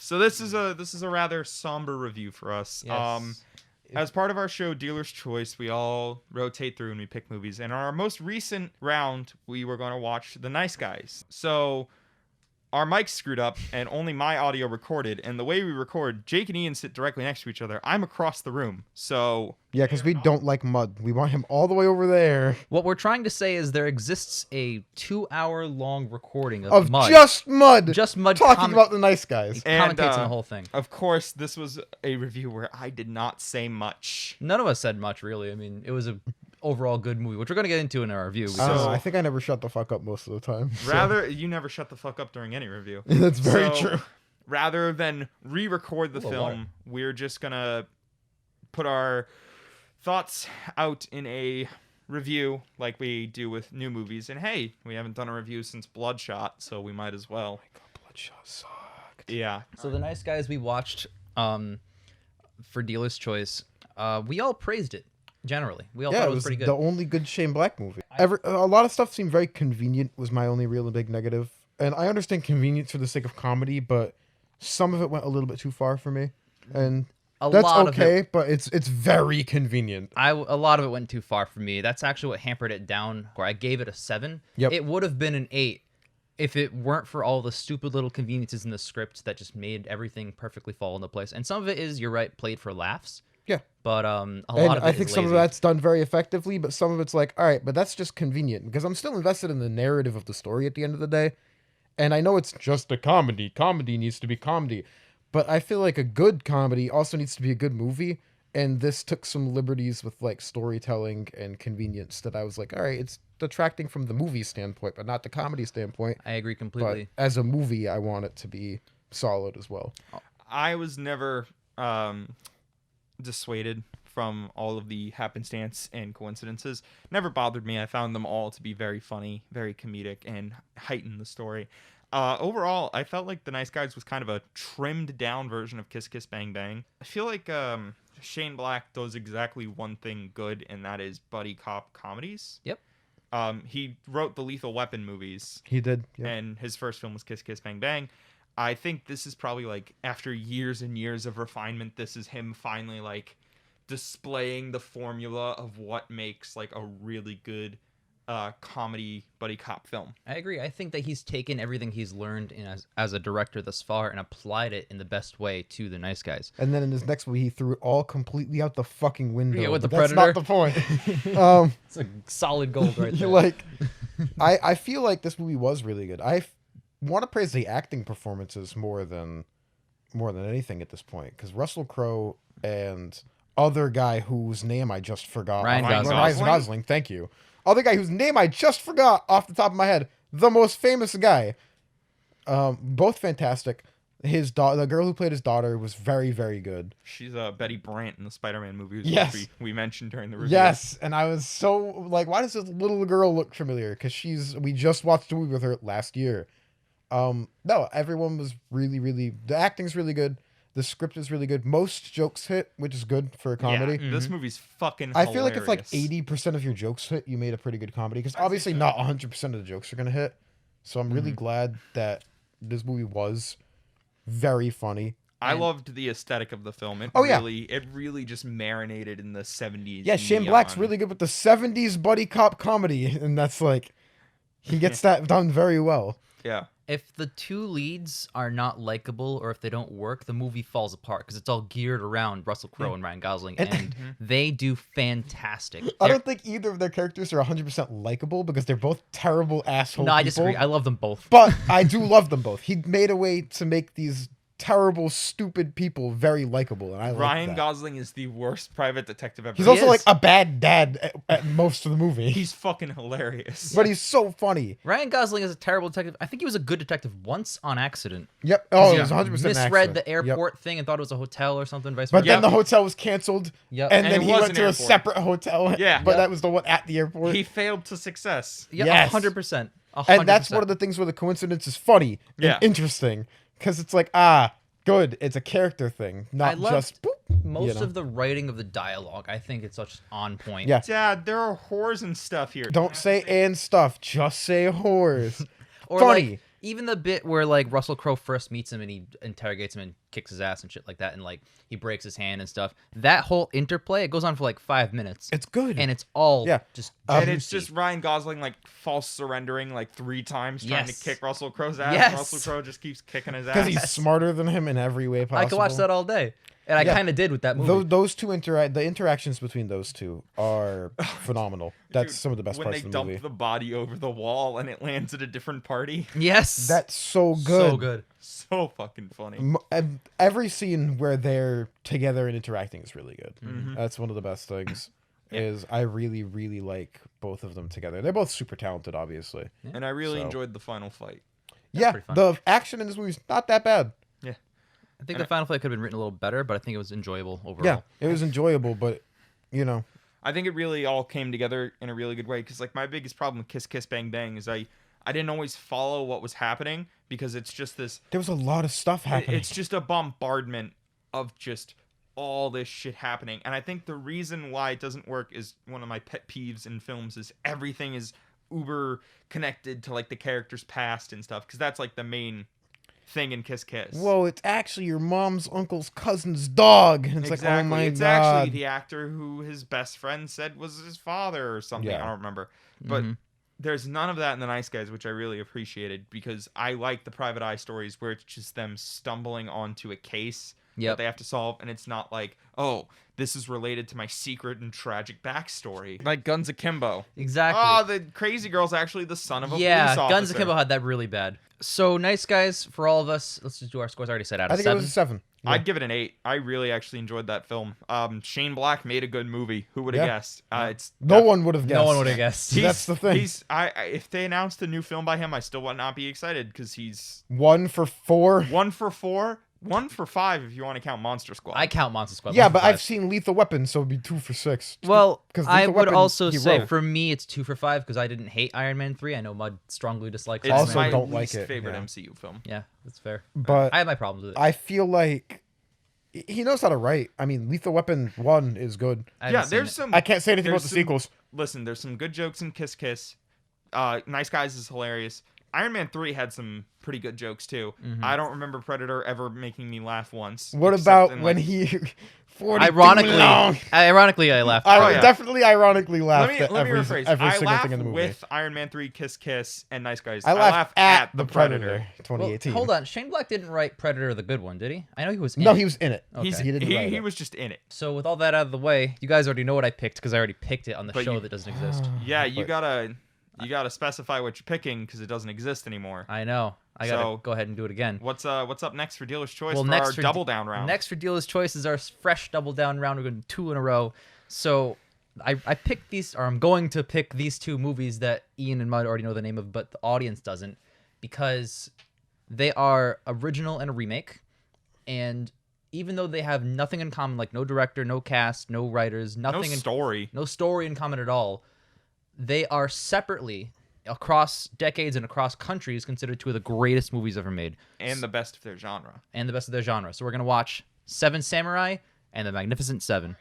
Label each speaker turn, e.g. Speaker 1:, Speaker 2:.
Speaker 1: So this is a rather somber review for us.
Speaker 2: Yes.
Speaker 1: As part of our show Dealer's Choice, we all rotate through and we pick movies. And our most recent round, we were going to watch The Nice Guys. So our mics screwed up and only my audio recorded. And the way we record, Jake and Ian sit directly next to each other. I'm across the room. So
Speaker 3: Yeah, because we don't like Mud. We want him all the way over there.
Speaker 2: What we're trying to say is there exists a 2-hour-long recording
Speaker 3: Of
Speaker 2: Mud.
Speaker 3: just Mud.
Speaker 2: Just Mud
Speaker 3: talking about the nice guys.
Speaker 1: And,
Speaker 2: commentates on the whole thing.
Speaker 1: of course, this was a review where I did not say much.
Speaker 2: None of us said much, really. I mean, it was a overall good movie, which we're going to get into in our review.
Speaker 3: I don't know,
Speaker 1: So-
Speaker 3: I think I never shut the fuck up most of the time. so-
Speaker 1: Rather, you never shut the fuck up during any review.
Speaker 3: That's very
Speaker 1: So,
Speaker 3: true.
Speaker 1: Rather than re-record the
Speaker 2: Ooh,
Speaker 1: film,
Speaker 2: water.
Speaker 1: we're just gonna put our thoughts out in a review like we do with new movies. And hey, we haven't done a review since Bloodshot, so we might as well.
Speaker 3: Bloodshot sucked.
Speaker 1: Yeah.
Speaker 2: So the Nice Guys we watched for Dealer's Choice, we all praised it, generally. We all
Speaker 3: Yeah,
Speaker 2: thought
Speaker 3: it
Speaker 2: it was
Speaker 3: was
Speaker 2: pretty good.
Speaker 3: the only good Shane Black movie. A lot of stuff seemed very convenient was my only real big negative. And I understand convenience for the sake of comedy, but some of it went a little bit too far for me. And
Speaker 2: A
Speaker 3: that's
Speaker 2: lot of
Speaker 3: okay,
Speaker 2: it-
Speaker 3: but it's very convenient.
Speaker 2: A lot of it went too far for me. That's actually what hampered it down, where I gave it a 7.
Speaker 3: Yep.
Speaker 2: It would have been an 8 if it weren't for all the stupid little conveniences in the script that just made everything perfectly fall into place. And some of it is, you're right, played for laughs.
Speaker 3: Yeah.
Speaker 2: But a
Speaker 3: And
Speaker 2: lot of it
Speaker 3: I think
Speaker 2: is
Speaker 3: some of
Speaker 2: lazy.
Speaker 3: that's done very effectively, but some of it's like, all right, but that's just convenient because I'm still invested in the narrative of the story at the end of the day. And I know it's just a comedy. Comedy needs to be comedy. But I feel like a good comedy also needs to be a good movie. And this took some liberties with like storytelling and convenience that I was like, all right, it's detracting from the movie standpoint, but not the comedy standpoint.
Speaker 2: I agree
Speaker 3: But
Speaker 2: completely.
Speaker 3: as a movie, I want it to be solid as well.
Speaker 1: I was never dissuaded from all of the happenstance and coincidences. Never bothered me. I found them all to be very funny, very comedic, and heighten the story. Overall, I felt like The Nice Guys was kind of a trimmed down version of Kiss Kiss Bang Bang. I feel like Shane Black does exactly one thing good, and that is buddy cop comedies.
Speaker 2: Yep.
Speaker 1: He wrote the Lethal Weapon movies,
Speaker 3: He did. Yeah.
Speaker 1: and his first film was Kiss Kiss Bang Bang. I think this is probably like after years and years of refinement, this is him finally like displaying the formula of what makes like a really good comedy buddy cop film.
Speaker 2: I agree. I think that he's taken everything he's learned as a director thus far and applied it in the best way to The Nice Guys.
Speaker 3: And then in his next movie, he threw it all completely out the fucking window.
Speaker 2: Yeah, with
Speaker 3: but
Speaker 2: The
Speaker 3: that's not
Speaker 2: Predator.
Speaker 3: the point.
Speaker 2: It's a solid gold right there.
Speaker 3: Like, I feel like this movie was really good. I want to praise the acting performances more than anything at this point, because Russell Crowe and other guy whose name I just forgot.
Speaker 2: Ryan Gosling.
Speaker 3: Ryan Gosling. Thank you. Other guy whose name I just forgot off the top of my head. The most famous guy. Both fantastic. The girl who played his daughter was very, very good.
Speaker 1: She's Betty Brant in the Spider-Man movies,
Speaker 3: Yes.
Speaker 1: which we mentioned during the review.
Speaker 3: Yes, and I was so like, why does this little girl look familiar? Because we just watched a movie with her last year. No, everyone was really, really. The acting's really good. The script is really good. Most jokes hit, which is good for a comedy.
Speaker 1: Yeah, this movie's fucking
Speaker 3: I
Speaker 1: hilarious.
Speaker 3: feel like if like 80% of your jokes hit, you made a pretty good comedy. Because obviously not 100% of the jokes are gonna hit. So I'm really glad that this movie was very funny.
Speaker 1: I loved the aesthetic of the film. It
Speaker 3: yeah.
Speaker 1: really just marinated in the 70s.
Speaker 3: Yeah, Shane Black's really good with the 70s buddy cop comedy, and that's like he gets that done very well.
Speaker 1: Yeah.
Speaker 2: If the two leads are not likable or if they don't work, the movie falls apart because it's all geared around Russell Crowe and Ryan Gosling, and they do fantastic.
Speaker 3: I don't think either of their characters are 100% likable because they're both terrible asshole
Speaker 2: No, I
Speaker 3: people.
Speaker 2: disagree. I love them both.
Speaker 3: But I do love them both. He made a way to make these terrible, stupid people very likable, and I like
Speaker 1: Ryan
Speaker 3: that.
Speaker 1: Gosling is the worst private detective ever.
Speaker 3: He's also
Speaker 2: is.
Speaker 3: like a bad dad at most of the movie.
Speaker 1: He's fucking hilarious.
Speaker 3: But he's so funny.
Speaker 2: Ryan Gosling is a terrible detective. I think he was a good detective once on accident.
Speaker 3: Yep. Oh, it
Speaker 1: Yeah.
Speaker 3: was 100%
Speaker 2: Misread
Speaker 3: accident.
Speaker 2: the
Speaker 3: Yep.
Speaker 2: airport thing and thought it was a hotel or something, vice
Speaker 3: But
Speaker 2: versa.
Speaker 3: then the hotel was canceled.
Speaker 2: Yep.
Speaker 3: And
Speaker 1: And
Speaker 3: then
Speaker 1: it
Speaker 3: he
Speaker 1: was
Speaker 3: went
Speaker 1: an
Speaker 3: to a
Speaker 1: airport.
Speaker 3: separate hotel.
Speaker 1: Yeah.
Speaker 3: But
Speaker 2: Yep.
Speaker 3: that was the one at the airport.
Speaker 1: He failed to success.
Speaker 2: Yeah,
Speaker 3: Yes.
Speaker 2: 100%.
Speaker 3: And that's one of the things where the coincidence is funny and
Speaker 1: Yeah.
Speaker 3: interesting. Because it's like, good. It's a character thing, not
Speaker 2: loved
Speaker 3: just boop.
Speaker 2: most
Speaker 3: know.
Speaker 2: of the writing of the dialogue. I think it's such on point.
Speaker 3: Yeah.
Speaker 1: Dad, there are whores and stuff here.
Speaker 3: Don't say and stuff. Just say whores.
Speaker 2: Or
Speaker 3: Funny.
Speaker 2: like even the bit where like Russell Crowe first meets him and he interrogates him and kicks his ass and shit like that, and like he breaks his hand and stuff. That whole interplay, it goes on for like 5 minutes.
Speaker 3: It's good.
Speaker 2: And it's all
Speaker 3: Yeah.
Speaker 2: just
Speaker 1: And it's
Speaker 2: juicy.
Speaker 1: just Ryan Gosling like false surrendering like 3 times trying
Speaker 2: Yes.
Speaker 1: to kick Russell Crowe's ass.
Speaker 2: Yes.
Speaker 1: And Russell Crowe just keeps kicking his
Speaker 3: because
Speaker 1: ass.
Speaker 3: he's smarter than him in every way possible.
Speaker 2: I could watch that all day, and I
Speaker 3: Yeah.
Speaker 2: kind of did with that movie.
Speaker 3: Those two the interactions between those two are phenomenal. That's
Speaker 1: Dude,
Speaker 3: some of the best
Speaker 1: when
Speaker 3: parts
Speaker 1: they
Speaker 3: of the
Speaker 1: dump
Speaker 3: movie.
Speaker 1: the body over the wall and it lands at a different party.
Speaker 2: Yes,
Speaker 3: That's so good.
Speaker 2: so good.
Speaker 1: So fucking funny.
Speaker 3: Every scene where they're together and interacting is really good.
Speaker 1: Mm-hmm.
Speaker 3: That's one of the best things. Is I really, really like both of them together. They're both super talented, obviously.
Speaker 1: And I really
Speaker 3: So-
Speaker 1: enjoyed the final fight.
Speaker 3: Yeah,
Speaker 2: pretty fun.
Speaker 3: the action in this movie is not that bad.
Speaker 2: I think the final fight could have been written a little better, but I think it was enjoyable overall.
Speaker 3: Yeah, it was enjoyable, but you know,
Speaker 1: I think it really all came together in a really good way because like my biggest problem with Kiss Kiss Bang Bang is I didn't always follow what was happening because it's just this
Speaker 3: there was a lot of stuff happening.
Speaker 1: it's just a bombardment of just all this shit happening. And I think the reason why it doesn't work is one of my pet peeves in films is everything is uber connected to like the character's past and stuff because that's like the main thing in Kiss Kiss.
Speaker 3: Whoa, it's actually your mom's uncle's cousin's dog. And it's
Speaker 1: Exactly.
Speaker 3: like, oh my
Speaker 1: it's
Speaker 3: god.
Speaker 1: actually the actor who his best friend said was his father or something.
Speaker 3: Yeah.
Speaker 1: I don't remember. But
Speaker 2: Mhm.
Speaker 1: there's none of that in The Nice Guys, which I really appreciated because I like the Private Eye stories where it's just them stumbling onto a case that
Speaker 2: Yep.
Speaker 1: they have to solve, and it's not like, oh, this is related to my secret and tragic backstory. Like Guns Akimbo.
Speaker 2: Exactly.
Speaker 1: Oh, the crazy girl's actually the son of a
Speaker 2: Yeah,
Speaker 1: police officer.
Speaker 2: Guns Akimbo had that really bad. So Nice Guys for all of us. Let's just do our scores. I already said out
Speaker 3: I
Speaker 2: of
Speaker 3: think
Speaker 2: 7.
Speaker 3: it was a 7. Yeah.
Speaker 1: I'd give it an 8. I really actually enjoyed that film. Shane Black made a good movie. Who would have
Speaker 3: Yeah.
Speaker 1: guessed? It's
Speaker 3: No one would have guessed.
Speaker 2: No one would have guessed.
Speaker 3: That's the thing.
Speaker 1: He's if they announced a new film by him, I still would not be excited because he's
Speaker 3: 1 for 4.
Speaker 1: 1 for 4, 1 for 5 if you want to count Monster Squad.
Speaker 2: I count Monster Squad.
Speaker 3: Yeah,
Speaker 2: 1 for
Speaker 3: but I've
Speaker 2: 5.
Speaker 3: seen Lethal Weapon, so it'd be 2 for 6.
Speaker 2: Well,
Speaker 3: 'Cause
Speaker 2: I
Speaker 3: Lethal
Speaker 2: would
Speaker 3: Weapon,
Speaker 2: also
Speaker 3: he
Speaker 2: say
Speaker 3: wrote.
Speaker 2: for me it's 2 for 5 because I didn't hate Iron Man 3. I know Mud strongly dislikes
Speaker 1: It's
Speaker 2: Iron
Speaker 3: Also
Speaker 1: my
Speaker 2: Man.
Speaker 3: don't like
Speaker 1: least
Speaker 3: it,
Speaker 1: favorite
Speaker 3: yeah.
Speaker 1: MCU film.
Speaker 2: Yeah, that's fair.
Speaker 3: But
Speaker 2: I have my problems with it.
Speaker 3: I feel like he knows how to write. I mean, Lethal Weapon 1 is good.
Speaker 2: I
Speaker 1: Yeah,
Speaker 2: haven't seen
Speaker 1: there's
Speaker 2: it.
Speaker 1: some.
Speaker 3: I can't say anything about
Speaker 1: There's
Speaker 3: the
Speaker 1: some-
Speaker 3: sequels.
Speaker 1: Listen, there's some good jokes in Kiss Kiss. Nice Guys is hilarious. Iron Man 3 had some pretty good jokes too.
Speaker 2: Mm-hmm.
Speaker 1: I don't remember Predator ever making me laugh once.
Speaker 3: What
Speaker 1: except
Speaker 3: about
Speaker 1: in,
Speaker 3: when
Speaker 1: like,
Speaker 3: he 40
Speaker 2: Ironically,
Speaker 3: long?
Speaker 2: I laughed.
Speaker 3: I
Speaker 1: Oh, yeah.
Speaker 3: definitely ironically laughed
Speaker 1: Let me
Speaker 3: at
Speaker 1: rephrase.
Speaker 3: every
Speaker 1: I
Speaker 3: single
Speaker 1: laugh
Speaker 3: thing in the movie.
Speaker 1: with Iron Man 3, Kiss Kiss, and Nice Guys.
Speaker 3: I laugh at the Predator
Speaker 2: Well,
Speaker 3: 2018.
Speaker 2: hold on. Shane Black didn't write Predator the good one, did he? I know he was in
Speaker 3: No,
Speaker 2: it.
Speaker 3: he was in it.
Speaker 1: He's,
Speaker 2: Okay.
Speaker 3: He didn't write
Speaker 1: he
Speaker 3: it.
Speaker 1: was just in it.
Speaker 2: So with all that out of the way, you guys already know what I picked because I already picked it on the
Speaker 1: But
Speaker 2: show
Speaker 1: you-
Speaker 2: that doesn't exist.
Speaker 1: Yeah, you
Speaker 3: But-
Speaker 1: gotta specify what you're picking because it doesn't exist anymore.
Speaker 2: I know. I gotta
Speaker 1: So-
Speaker 2: go ahead and do it again.
Speaker 1: What's up next for Dealer's Choice
Speaker 2: Well,
Speaker 1: for
Speaker 2: next
Speaker 1: our
Speaker 2: for
Speaker 1: double down round?
Speaker 2: Next for Dealer's Choice is our fresh double down round. We're going 2 in a row. So I picked these, or I'm going to pick these 2 movies that Ian and Mud already know the name of, but the audience doesn't, because they are original and a remake. And even though they have nothing in common, like no director, no cast, no writers,
Speaker 1: no
Speaker 2: nothing
Speaker 1: story.
Speaker 2: no story in common at all, they are separately across decades and across countries considered 2 of the greatest movies ever made
Speaker 1: And the best of their genre.
Speaker 2: and the best of their genre. So we're going to watch Seven Samurai and The Magnificent Seven.